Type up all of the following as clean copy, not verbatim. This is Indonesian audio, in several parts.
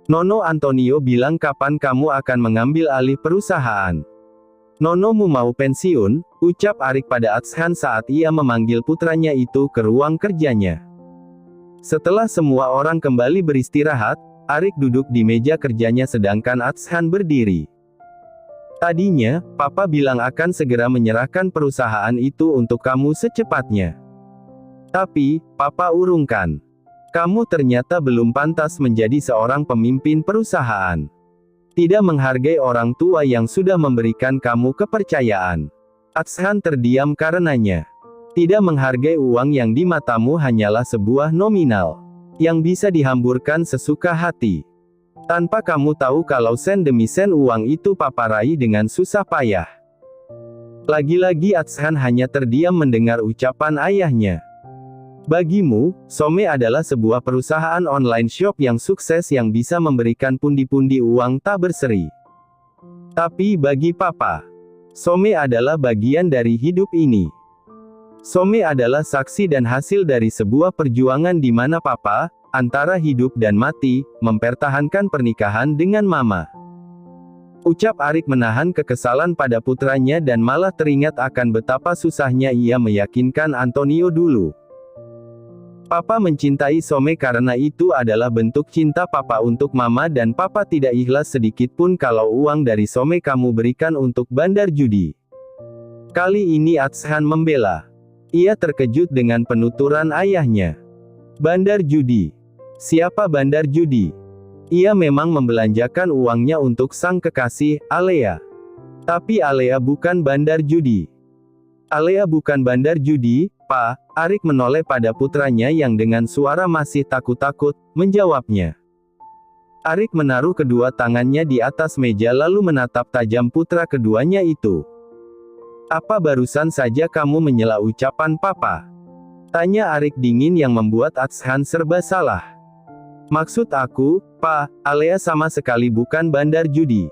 Nono Antonio bilang kapan kamu akan mengambil alih perusahaan? Nonomu mau pensiun, ucap Arik pada Atshan saat ia memanggil putranya itu ke ruang kerjanya. Setelah semua orang kembali beristirahat, Arik duduk di meja kerjanya sedangkan Atshan berdiri. Tadinya, Papa bilang akan segera menyerahkan perusahaan itu untuk kamu secepatnya. Tapi, Papa urungkan. Kamu ternyata belum pantas menjadi seorang pemimpin perusahaan. Tidak menghargai orang tua yang sudah memberikan kamu kepercayaan. Atshan terdiam karenanya. Tidak menghargai uang yang di matamu hanyalah sebuah nominal yang bisa dihamburkan sesuka hati. Tanpa kamu tahu kalau sen demi sen uang itu Papa raih dengan susah payah. Lagi-lagi Atshan hanya terdiam mendengar ucapan ayahnya. Bagimu, Some adalah sebuah perusahaan online shop yang sukses yang bisa memberikan pundi-pundi uang tak berseri. Tapi bagi Papa, Some adalah bagian dari hidup ini. Some adalah saksi dan hasil dari sebuah perjuangan di mana Papa, antara hidup dan mati, mempertahankan pernikahan dengan Mama. Ucap Arik menahan kekesalan pada putranya dan malah teringat akan betapa susahnya ia meyakinkan Antonio dulu. Papa mencintai Some karena itu adalah bentuk cinta Papa untuk Mama dan Papa tidak ikhlas sedikitpun kalau uang dari Some kamu berikan untuk bandar judi. Kali ini Atshan membela. Ia terkejut dengan penuturan ayahnya. Bandar judi. Siapa bandar judi? Ia memang membelanjakan uangnya untuk sang kekasih, Alea. Tapi Alea bukan bandar judi. Alea bukan bandar judi, Pak. Arik menoleh pada putranya yang dengan suara masih takut-takut, menjawabnya. Arik menaruh kedua tangannya di atas meja lalu menatap tajam putra keduanya itu. Apa barusan saja kamu menyela ucapan Papa? Tanya Arik dingin yang membuat Atshan serba salah. Maksud aku, Pak, Alea sama sekali bukan bandar judi.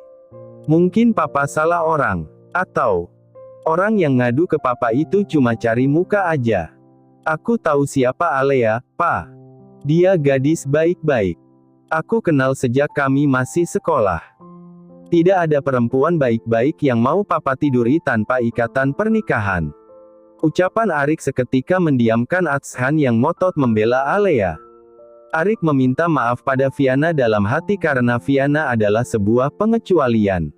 Mungkin Papa salah orang. Atau orang yang ngadu ke Papa itu cuma cari muka aja. Aku tahu siapa Alea, Pak. Dia gadis baik-baik. Aku kenal sejak kami masih sekolah. Tidak ada perempuan baik-baik yang mau Papa tiduri tanpa ikatan pernikahan. Ucapan Arik seketika mendiamkan Atshan yang ngotot membela Alea. Arik meminta maaf pada Viana dalam hati karena Viana adalah sebuah pengecualian.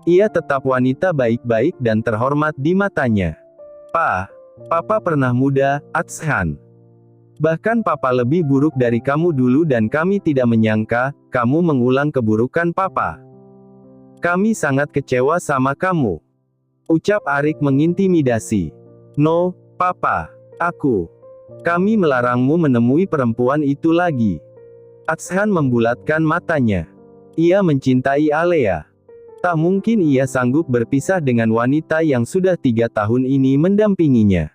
Ia tetap wanita baik-baik dan terhormat di matanya. Papa pernah muda, Atshan. Bahkan Papa lebih buruk dari kamu dulu dan kami tidak menyangka, kamu mengulang keburukan Papa. Kami sangat kecewa sama kamu. Ucap Arik mengintimidasi. No, Papa. Kami melarangmu menemui perempuan itu lagi. Atshan membulatkan matanya. Ia mencintai Alea. Tak mungkin ia sanggup berpisah dengan wanita yang sudah 3 tahun ini mendampinginya.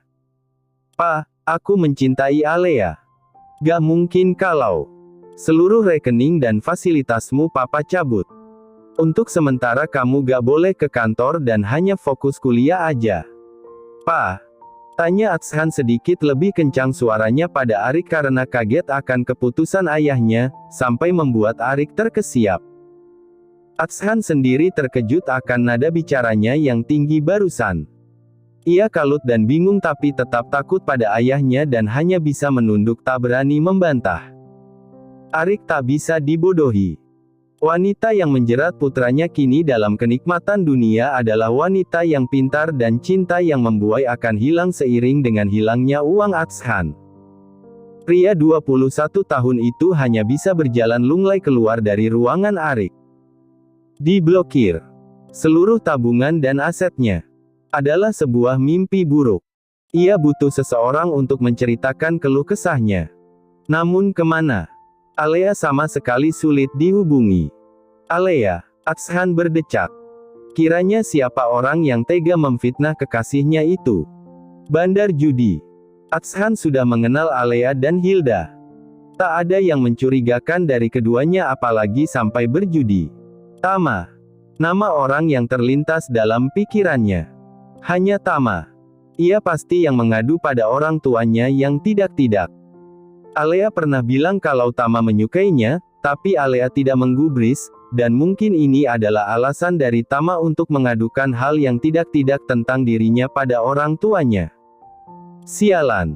Pak, aku mencintai Alea. Gak mungkin kalau seluruh rekening dan fasilitasmu Papa cabut. Untuk sementara kamu gak boleh ke kantor dan hanya fokus kuliah aja. Pak, tanya Atshan sedikit lebih kencang suaranya pada Arik karena kaget akan keputusan ayahnya, sampai membuat Arik terkesiap. Atshan sendiri terkejut akan nada bicaranya yang tinggi barusan. Ia kalut dan bingung tapi tetap takut pada ayahnya dan hanya bisa menunduk tak berani membantah. Arik tak bisa dibodohi. Wanita yang menjerat putranya kini dalam kenikmatan dunia adalah wanita yang pintar dan cinta yang membuai akan hilang seiring dengan hilangnya uang Atshan. Pria 21 tahun itu hanya bisa berjalan lunglai keluar dari ruangan Arik. Diblokir. Seluruh tabungan dan asetnya. Adalah sebuah mimpi buruk. Ia butuh seseorang untuk menceritakan keluh kesahnya. Namun kemana? Alea sama sekali sulit dihubungi. Alea, Atshan berdecak. Kiranya siapa orang yang tega memfitnah kekasihnya itu? Bandar judi. Atshan sudah mengenal Alea dan Hilda. Tak ada yang mencurigakan dari keduanya apalagi sampai berjudi. Tama. Nama orang yang terlintas dalam pikirannya. Hanya Tama. Ia pasti yang mengadu pada orang tuanya yang tidak-tidak. Alea pernah bilang kalau Tama menyukainya, Tapi Alea tidak menggubris, dan mungkin ini adalah alasan dari Tama untuk mengadukan hal yang tidak-tidak tentang dirinya pada orang tuanya. Sialan.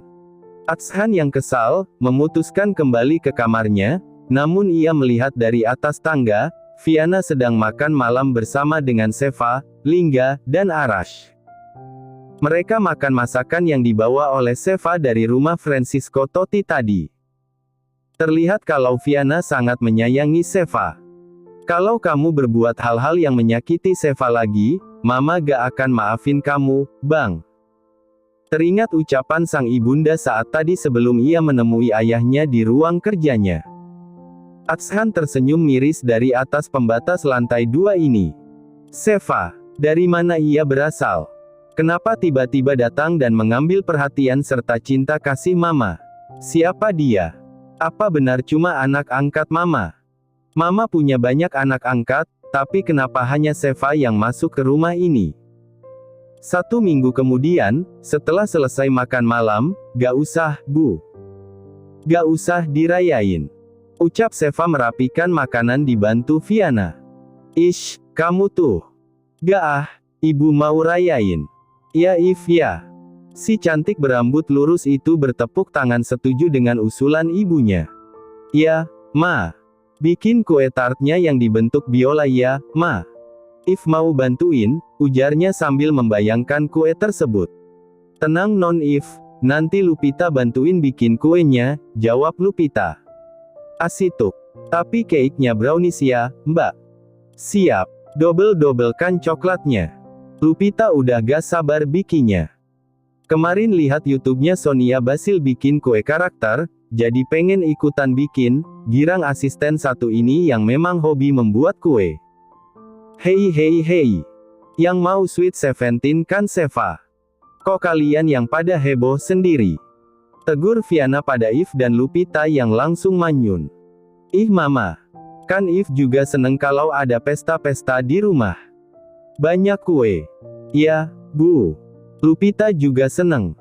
Atshan yang kesal, memutuskan kembali ke kamarnya, namun ia melihat dari atas tangga, Fiana sedang makan malam bersama dengan Seva, Lingga, dan Arash. Mereka makan masakan yang dibawa oleh Seva dari rumah Francisco Totti tadi. Terlihat kalau Fiana sangat menyayangi Seva. Kalau kamu berbuat hal-hal yang menyakiti Seva lagi, Mama gak akan maafin kamu, Bang. Teringat ucapan sang ibunda saat tadi sebelum ia menemui ayahnya di ruang kerjanya. Atshan tersenyum miris dari atas pembatas lantai 2 ini. Seva, dari mana ia berasal? Kenapa tiba-tiba datang dan mengambil perhatian serta cinta kasih Mama? Siapa dia? Apa benar cuma anak angkat Mama? Mama punya banyak anak angkat, tapi kenapa hanya Seva yang masuk ke rumah ini? 1 minggu kemudian, setelah selesai makan malam, gak usah, Bu. Gak usah dirayain. Ucap Seva merapikan makanan dibantu Fiana. Ish, kamu tuh. Gak ah, Ibu mau rayain. Ya If ya. Si cantik berambut lurus itu bertepuk tangan setuju dengan usulan ibunya. Ya, Ma. Bikin kue tartnya yang dibentuk biola ya, Ma. If mau bantuin, ujarnya sambil membayangkan kue tersebut. Tenang Non If, nanti Lupita bantuin bikin kuenya, jawab Lupita. Asituk. Tapi cake-nya brownies ya, Mbak. Siap. Double-doublekan coklatnya. Lupita udah gak sabar bikinnya. Kemarin lihat YouTube-nya Sonia Basil bikin kue karakter, jadi pengen ikutan bikin, girang asisten satu ini yang memang hobi membuat kue. Hei hei hei. Yang mau Sweet 17 kan Seva? Kok kalian yang pada heboh sendiri? Tegur Fiana pada If dan Lupita yang langsung manyun. Ih Mama. Kan If juga seneng kalau ada pesta-pesta di rumah. Banyak kue. Ya, Bu. Lupita juga seneng.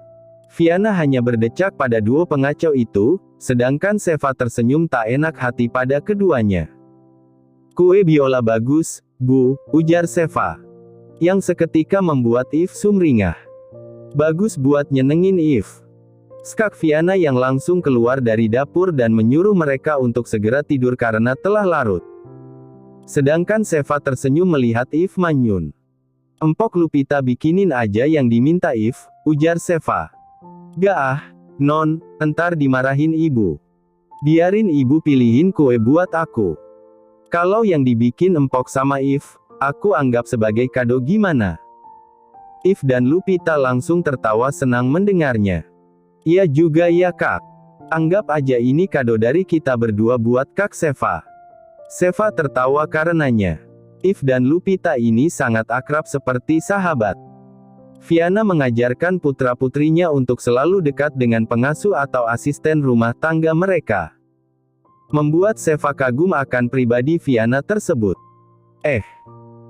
Fiana hanya berdecak pada duo pengacau itu, sedangkan Seva tersenyum tak enak hati pada keduanya. Kue biola bagus, Bu, ujar Seva. Yang seketika membuat If sumringah. Bagus buat nyenengin If. Skak Fiana yang langsung keluar dari dapur dan menyuruh mereka untuk segera tidur karena telah larut. Sedangkan Seva tersenyum melihat If manyun. Empok Lupita bikinin aja yang diminta If, ujar Seva. Gak ah, Non, entar dimarahin ibu. Biarin ibu pilihin kue buat aku. Kalau yang dibikin empok sama If, aku anggap sebagai kado gimana? If dan Lupita langsung tertawa senang mendengarnya. Iya juga ya Kak. Anggap aja ini kado dari kita berdua buat Kak Seva. Seva tertawa karenanya. If dan Lupita ini sangat akrab seperti sahabat. Fiana mengajarkan putra-putrinya untuk selalu dekat dengan pengasuh atau asisten rumah tangga mereka. Membuat Seva kagum akan pribadi Fiana tersebut.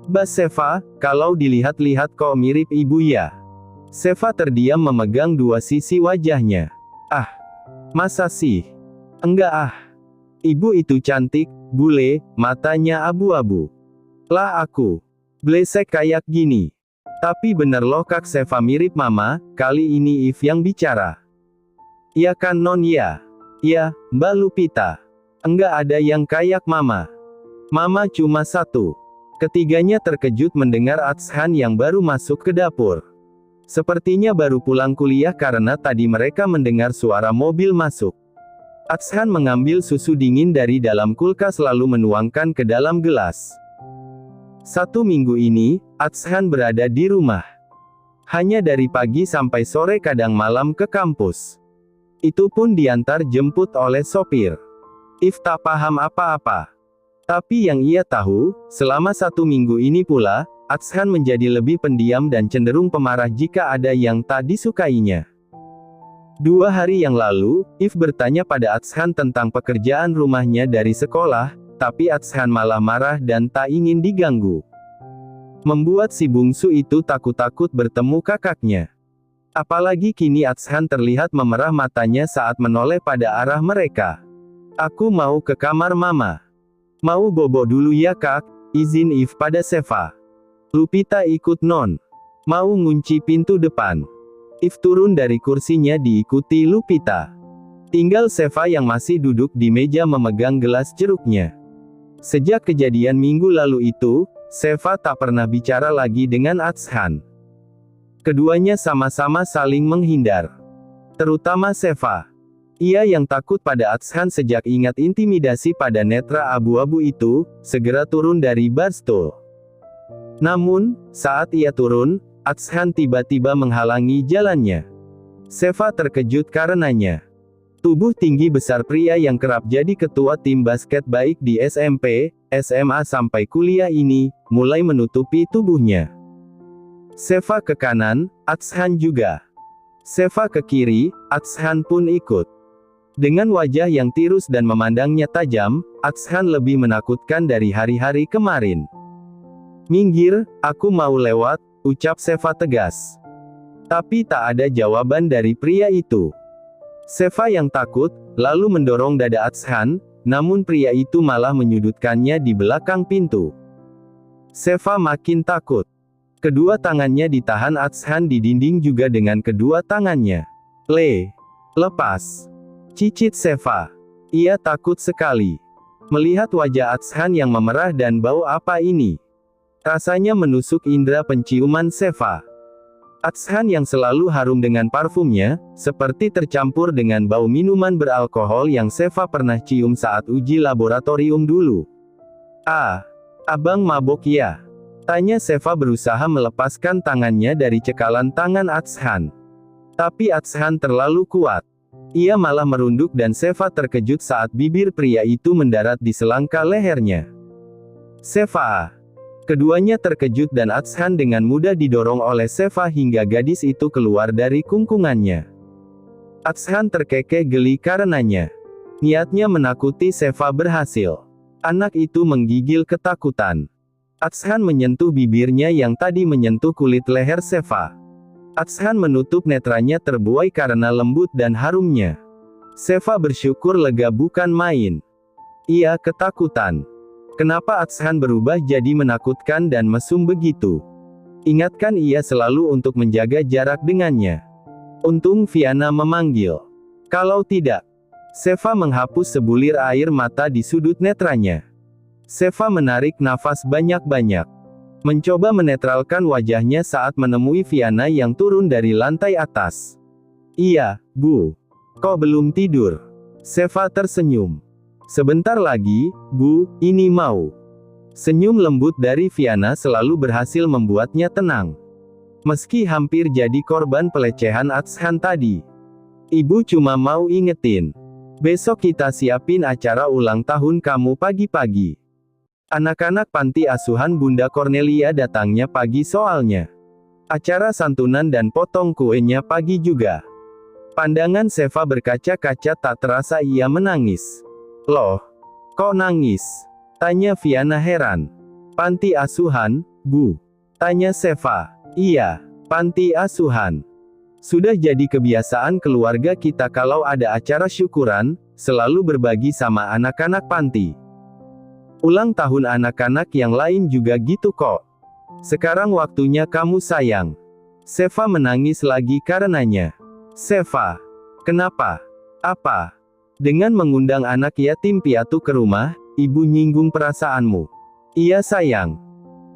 Bas Seva, kalau dilihat-lihat kok mirip ibu ya? Seva terdiam memegang dua sisi wajahnya. Ah, masa sih? Enggak ah. Ibu itu cantik, bule, matanya abu-abu. Lah aku. Blesek kayak gini. Tapi bener loh Kak Seva mirip Mama, kali ini If yang bicara. Iya kan Non ya? Iya, Mbak Lupita. Enggak ada yang kayak Mama. Mama cuma satu. Ketiganya terkejut mendengar Atshan yang baru masuk ke dapur. Sepertinya baru pulang kuliah karena tadi mereka mendengar suara mobil masuk. Atshan mengambil susu dingin dari dalam kulkas lalu menuangkan ke dalam gelas. 1 minggu ini, Atshan berada di rumah. Hanya dari pagi sampai sore kadang malam ke kampus. Itu pun diantar jemput oleh sopir. If tak paham apa-apa. Tapi yang ia tahu, selama 1 minggu ini pula, Atshan menjadi lebih pendiam dan cenderung pemarah jika ada yang tak disukainya. 2 hari yang lalu, If bertanya pada Atshan tentang pekerjaan rumahnya dari sekolah, tapi Atshan malah marah dan tak ingin diganggu. Membuat si bungsu itu takut-takut bertemu kakaknya. Apalagi kini Atshan terlihat memerah matanya saat menoleh pada arah mereka. Aku mau ke kamar mama. Mau bobo dulu ya kak, izin If pada Seva. Lupita ikut non. Mau ngunci pintu depan. If turun dari kursinya diikuti Lupita. Tinggal Seva yang masih duduk di meja memegang gelas jeruknya. Sejak kejadian minggu lalu itu, Seva tak pernah bicara lagi dengan Atshan. Keduanya sama-sama saling menghindar. Terutama Seva. Ia yang takut pada Atshan sejak ingat intimidasi pada netra abu-abu itu, segera turun dari barstool. Namun, saat ia turun, Atshan tiba-tiba menghalangi jalannya. Seva terkejut karenanya. Tubuh tinggi besar pria yang kerap jadi ketua tim basket baik di SMP, SMA sampai kuliah ini, mulai menutupi tubuhnya. Seva ke kanan, Atshan juga. Seva ke kiri, Atshan pun ikut. Dengan wajah yang tirus dan memandangnya tajam, Atshan lebih menakutkan dari hari-hari kemarin. Minggir, aku mau lewat, ucap Seva tegas. Tapi tak ada jawaban dari pria itu. Seva yang takut, lalu mendorong dada Atshan, namun pria itu malah menyudutkannya di belakang pintu. Seva makin takut. Kedua tangannya ditahan Atshan di dinding juga dengan kedua tangannya. Lepas. Cicit Seva. Ia takut sekali. Melihat wajah Atshan yang memerah dan bau apa ini. Rasanya menusuk indera penciuman Seva. Atshan yang selalu harum dengan parfumnya, seperti tercampur dengan bau minuman beralkohol yang Seva pernah cium saat uji laboratorium dulu. Ah, abang mabok ya? Tanya Seva berusaha melepaskan tangannya dari cekalan tangan Atshan. Tapi Atshan terlalu kuat. Ia malah merunduk dan Seva terkejut saat bibir pria itu mendarat di selangkah lehernya. Seva. Keduanya terkejut dan Atshan dengan mudah didorong oleh Seva hingga gadis itu keluar dari kungkungannya. Atshan terkekeh geli karenanya. Niatnya menakuti Seva berhasil. Anak itu menggigil ketakutan. Atshan menyentuh bibirnya yang tadi menyentuh kulit leher Seva. Atshan menutup netranya terbuai karena lembut dan harumnya. Seva bersyukur lega bukan main. Ia ketakutan. Kenapa Atshan berubah jadi menakutkan dan mesum begitu? Ingatkan ia selalu untuk menjaga jarak dengannya. Untung Viana memanggil. Kalau tidak, Seva menghapus sebulir air mata di sudut netranya. Seva menarik nafas banyak-banyak. Mencoba menetralkan wajahnya saat menemui Viana yang turun dari lantai atas. Iya, Bu. Kok belum tidur? Seva tersenyum. Sebentar lagi, Bu, ini mau. Senyum lembut dari Viana selalu berhasil membuatnya tenang. Meski hampir jadi korban pelecehan Atshan tadi. Ibu cuma mau ingetin. Besok kita siapin acara ulang tahun kamu pagi-pagi. Anak-anak panti asuhan Bunda Cornelia datangnya pagi soalnya. Acara santunan dan potong kuenya pagi juga. Pandangan Seva berkaca-kaca tak terasa ia menangis. Loh, kok nangis? Tanya Viana heran. Panti asuhan, Bu. Tanya Seva. Iya, panti asuhan. Sudah jadi kebiasaan keluarga kita kalau ada acara syukuran, selalu berbagi sama anak-anak panti. Ulang tahun anak-anak yang lain juga gitu kok. Sekarang waktunya kamu sayang. Seva menangis lagi karenanya. Seva. Kenapa? Apa? Dengan mengundang anak yatim piatu ke rumah, ibu nyinggung perasaanmu. Iya sayang.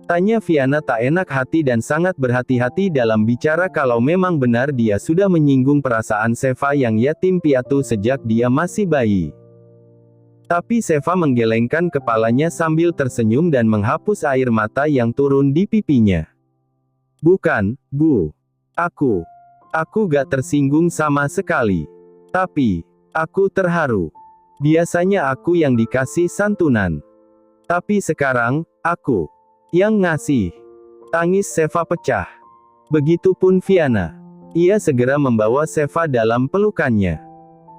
Tanya Viana tak enak hati dan sangat berhati-hati dalam bicara kalau memang benar dia sudah menyinggung perasaan Seva yang yatim piatu sejak dia masih bayi. Tapi Seva menggelengkan kepalanya sambil tersenyum dan menghapus air mata yang turun di pipinya. Bukan, Bu. Aku gak tersinggung sama sekali. Tapi, aku terharu. Biasanya aku yang dikasih santunan. Tapi sekarang, aku yang ngasih. Tangis Seva pecah. Begitupun Viana. Ia segera membawa Seva dalam pelukannya.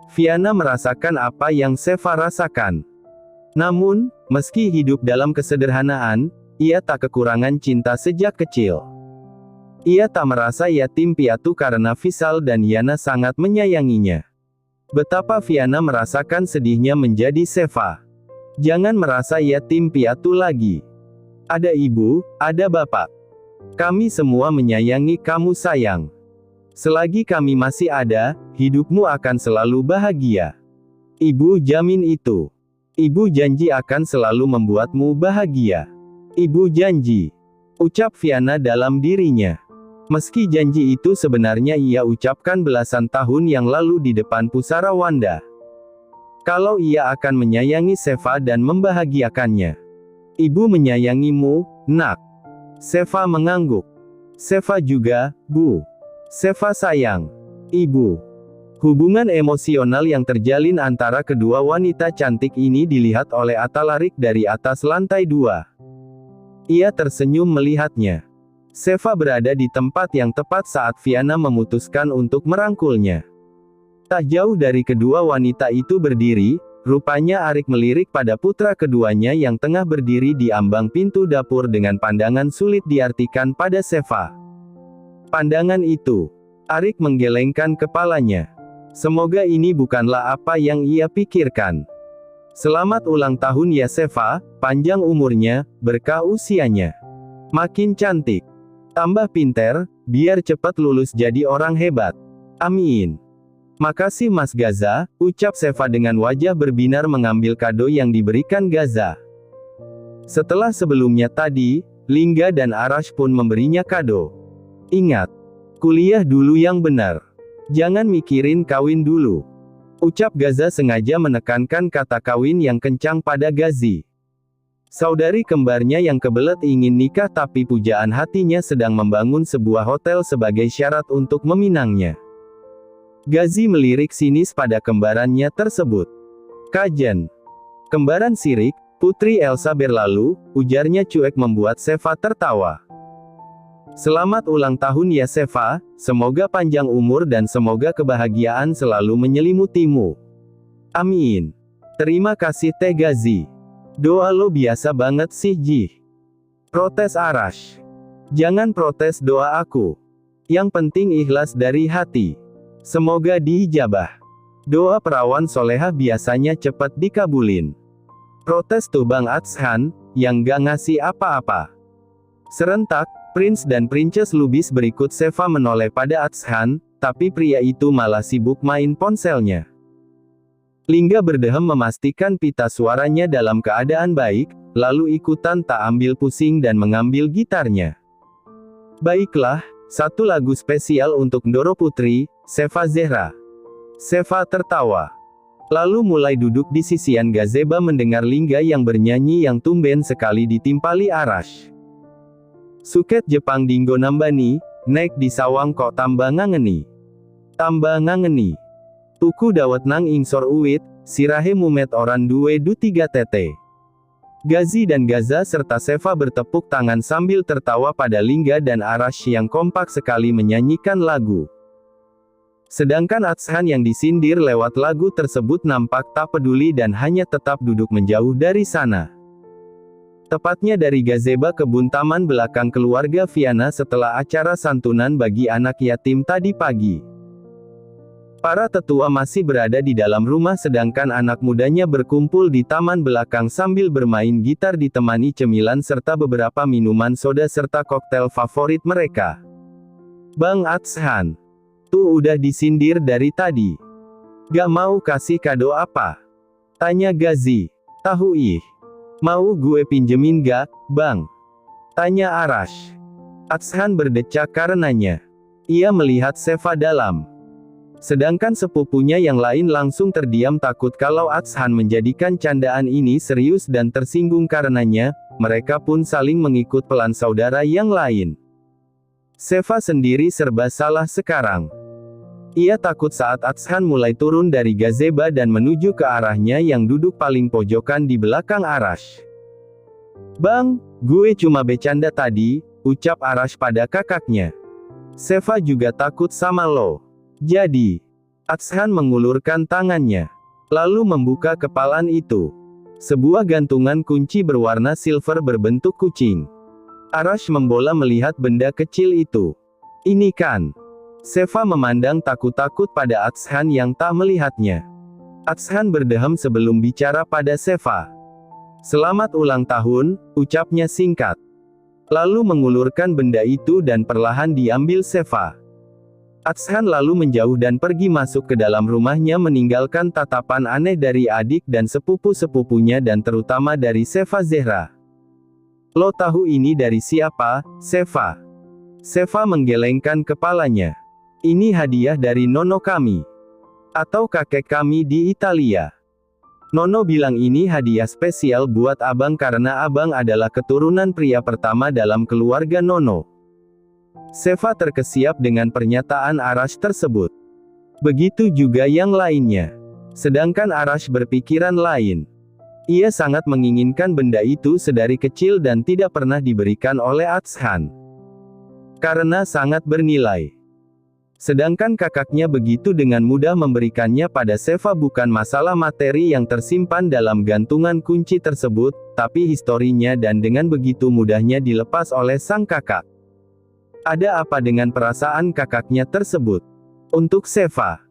Viana merasakan apa yang Seva rasakan. Namun, meski hidup dalam kesederhanaan, ia tak kekurangan cinta sejak kecil. Ia tak merasa yatim piatu karena Visal dan Yana sangat menyayanginya. Betapa Fiana merasakan sedihnya menjadi Seva. Jangan merasa yatim piatu lagi. Ada ibu, ada bapak. Kami semua menyayangi kamu sayang. Selagi kami masih ada, hidupmu akan selalu bahagia. Ibu jamin itu. Ibu janji akan selalu membuatmu bahagia. Ibu janji. Ucap Fiana dalam dirinya. Meski janji itu sebenarnya ia ucapkan belasan tahun yang lalu di depan pusara Wanda. Kalau ia akan menyayangi Seva dan membahagiakannya. Ibu menyayangimu, nak. Seva mengangguk. Seva juga, Bu. Seva sayang. Ibu. Hubungan emosional yang terjalin antara kedua wanita cantik ini dilihat oleh Atalarik dari atas lantai 2. Ia tersenyum melihatnya. Seva berada di tempat yang tepat saat Fiana memutuskan untuk merangkulnya. Tak jauh dari kedua wanita itu berdiri, rupanya Arik melirik pada putra keduanya yang tengah berdiri di ambang pintu dapur dengan pandangan sulit diartikan pada Seva. Pandangan itu. Arik menggelengkan kepalanya. Semoga ini bukanlah apa yang ia pikirkan. Selamat ulang tahun ya Seva, panjang umurnya, berkah usianya. Makin cantik. Tambah pinter, biar cepat lulus jadi orang hebat. Amin. Makasih Mas Gaza, ucap Seva dengan wajah berbinar mengambil kado yang diberikan Gaza. Setelah sebelumnya tadi, Lingga dan Arash pun memberinya kado. Ingat, kuliah dulu yang benar. Jangan mikirin kawin dulu. Ucap Gaza sengaja menekankan kata kawin yang kencang pada Gazi. Saudari kembarnya yang kebelet ingin nikah tapi pujaan hatinya sedang membangun sebuah hotel sebagai syarat untuk meminangnya. Gazi melirik sinis pada kembarannya tersebut. Kajen. Kembaran sirik, Putri Elsa berlalu, ujarnya cuek membuat Seva tertawa. Selamat ulang tahun ya Seva, semoga panjang umur dan semoga kebahagiaan selalu menyelimutimu. Amin. Terima kasih Teh Gazi. Doa lo biasa banget sih Jih. Protes Arash. Jangan protes doa aku. Yang penting ikhlas dari hati. Semoga diijabah. Doa perawan solehah biasanya cepat dikabulin. Protes tuh Bang Atshan, yang gak ngasih apa-apa. Serentak, Prince dan Princess Lubis berikut Seva menoleh pada Atshan, tapi pria itu malah sibuk main ponselnya. Lingga berdehem memastikan pita suaranya dalam keadaan baik, lalu ikutan tak ambil pusing dan mengambil gitarnya. Baiklah, satu lagu spesial untuk Ndoro Putri, Seva Zehra. Seva tertawa. Lalu mulai duduk di sisian gazebo mendengar Lingga yang bernyanyi yang tumben sekali ditimpali Arash. Suket Jepang dinggo nambani, nek di sawang kok tambah ngangeni. Tambah ngangeni. Tuku dawet nang ingsor uwit, sirahe mumet oran duwe du 3 tete. Gazi dan Gaza serta Seva bertepuk tangan sambil tertawa pada Lingga dan Arash yang kompak sekali menyanyikan lagu. Sedangkan Atshan yang disindir lewat lagu tersebut nampak tak peduli dan hanya tetap duduk menjauh dari sana. Tepatnya dari gazebo kebun taman belakang keluarga Fiana setelah acara santunan bagi anak yatim tadi pagi. Para tetua masih berada di dalam rumah sedangkan anak mudanya berkumpul di taman belakang sambil bermain gitar ditemani cemilan serta beberapa minuman soda serta koktel favorit mereka. Bang Atshan. Tuh udah disindir dari tadi. Gak mau kasih kado apa? Tanya Gazi. Tahu ih. Mau gue pinjemin gak, Bang? Tanya Arash. Atshan berdecak karenanya. Ia melihat Seva dalam. Sedangkan sepupunya yang lain langsung terdiam takut kalau Atshan menjadikan candaan ini serius dan tersinggung karenanya, mereka pun saling mengikut pelan saudara yang lain. Seva sendiri serba salah sekarang. Ia takut saat Atshan mulai turun dari gazebo dan menuju ke arahnya yang duduk paling pojokan di belakang Arash. Bang, gue cuma bercanda tadi, ucap Arash pada kakaknya. Seva juga takut sama lo. Jadi, Atshan mengulurkan tangannya. Lalu membuka kepalan itu. Sebuah gantungan kunci berwarna silver berbentuk kucing. Arash membola melihat benda kecil itu. Ini kan. Seva memandang takut-takut pada Atshan yang tak melihatnya. Atshan berdehem sebelum bicara pada Seva. "Selamat ulang tahun," ucapnya singkat. Lalu mengulurkan benda itu dan perlahan diambil Seva. Atshan lalu menjauh dan pergi masuk ke dalam rumahnya meninggalkan tatapan aneh dari adik dan sepupu-sepupunya dan terutama dari Seva Zehra. "Lo tahu ini dari siapa, Seva?" Seva menggelengkan kepalanya. "Ini hadiah dari nono kami. Atau kakek kami di Italia. Nono bilang ini hadiah spesial buat abang karena abang adalah keturunan pria pertama dalam keluarga Nono." Seva terkesiap dengan pernyataan Arash tersebut. Begitu juga yang lainnya. Sedangkan Arash berpikiran lain. Ia sangat menginginkan benda itu sedari kecil dan tidak pernah diberikan oleh Atshan. Karena sangat bernilai. Sedangkan kakaknya begitu dengan mudah memberikannya pada Seva bukan masalah materi yang tersimpan dalam gantungan kunci tersebut, tapi historinya dan dengan begitu mudahnya dilepas oleh sang kakak. Ada apa dengan perasaan kakaknya tersebut? Untuk Seva,